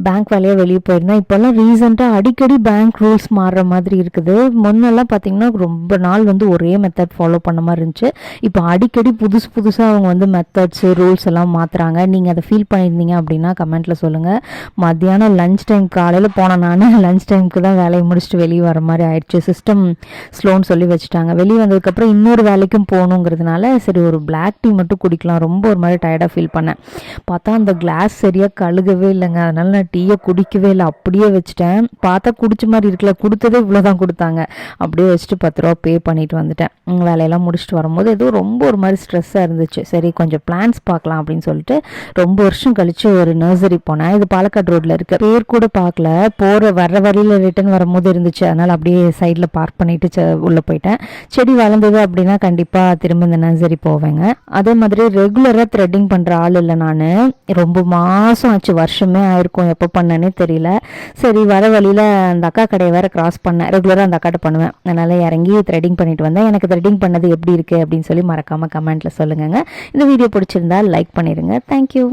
Bank வேலையாக வெளியே போயிருந்தேன். இப்போல்லாம் ரீசெண்டாக அடிக்கடி பேங்க் ரூல்ஸ் மாறுற மாதிரி இருக்குது. முன்னெல்லாம் பார்த்திங்கன்னா ரொம்ப நாள் வந்து ஒரே மெத்தட் ஃபாலோ பண்ண மாதிரி இருந்துச்சு. இப்போ அடிக்கடி புதுசாக அவங்க வந்து மெத்தட்ஸு ரூல்ஸ் எல்லாம் மாற்றுறாங்க. நீங்கள் அதை ஃபீல் பண்ணியிருந்தீங்க அப்படின்னா கமெண்ட்டில் சொல்லுங்கள். மத்தியானம் லஞ்ச் டைம் காலையில் போனேன் நான். லஞ்ச் டைமுக்கு தான் வேலையை முடிச்சுட்டு வெளியே வர மாதிரி ஆயிடுச்சு. சிஸ்டம் ஸ்லோன்னு சொல்லி வச்சுட்டாங்க. வெளியே வந்ததுக்கப்புறம் இன்னொரு வேலைக்கும் போகணுங்கிறதுனால சரி ஒரு பிளாக் டீ மட்டும் குடிக்கலாம். ரொம்ப ஒரு மாதிரி டயர்டாக ஃபீல் பண்ணேன். பார்த்தா அந்த கிளாஸ் சரியாக கழுகவே இல்லைங்க. அதனால நான் டீயை குடிக்கவே இல்லை, அப்படியே வச்சுட்டேன். பார்த்தா குடிச்ச மாதிரி இருக்கல, கொடுத்ததே இவ்வளோதான் கொடுத்தாங்க. அப்படியே வச்சுட்டு 10 ரூபா பே பண்ணிட்டு வந்துட்டேன். வேலையெல்லாம் முடிச்சுட்டு வரும்போது ஏதோ ரொம்ப ஒரு மாதிரி ஸ்ட்ரெஸ்ஸாக இருந்துச்சு. சரி கொஞ்சம் பிளான்ஸ் பார்க்கலாம் அப்படின்னு சொல்லிட்டு ரொம்ப வருஷம் கழிச்சு ஒரு நர்சரி போனேன். இது பாலக்காடு ரோட்டில் இருக்குது. பேர் கூட பார்க்கல, வர்ற வழியில் ரிட்டர்ன் வரும்போது இருந்துச்சு. அதனால் அப்படியே சைடில் பார்க் பண்ணிட்டு உள்ளே போயிட்டேன். செடி வளர்ந்தது அப்படின்னா கண்டிப்பாக திரும்ப இந்த நர்சரி போவேங்க. அதே மாதிரி ரெகுலராக த்ரெட்டிங் பண்ணுற ஆள் இல்லை நான். ரொம்ப மாதம் ஆச்சு, வருஷமே ஆயிருக்கும் எப்போ பண்ணேன்னே தெரியல. சரி வர வழியில் அந்த அக்கா கடையை வேறு கிராஸ் பண்ணேன். ரெகுலராக அந்த அக்காட்ட பண்ணுவேன். அதனால் இறங்கி த்ரெட்டிங் பண்ணிட்டு வந்தேன். எனக்கு த்ரெட்டிங் பண்ணது எப்படி இருக்குது அப்படின்னு சொல்லி மறக்காமல் கமெண்ட்டில் சொல்லுங்க. இந்த வீடியோ பிடிச்சிருந்தா லைக் பண்ணிடுங்க. தேங்க்யூ.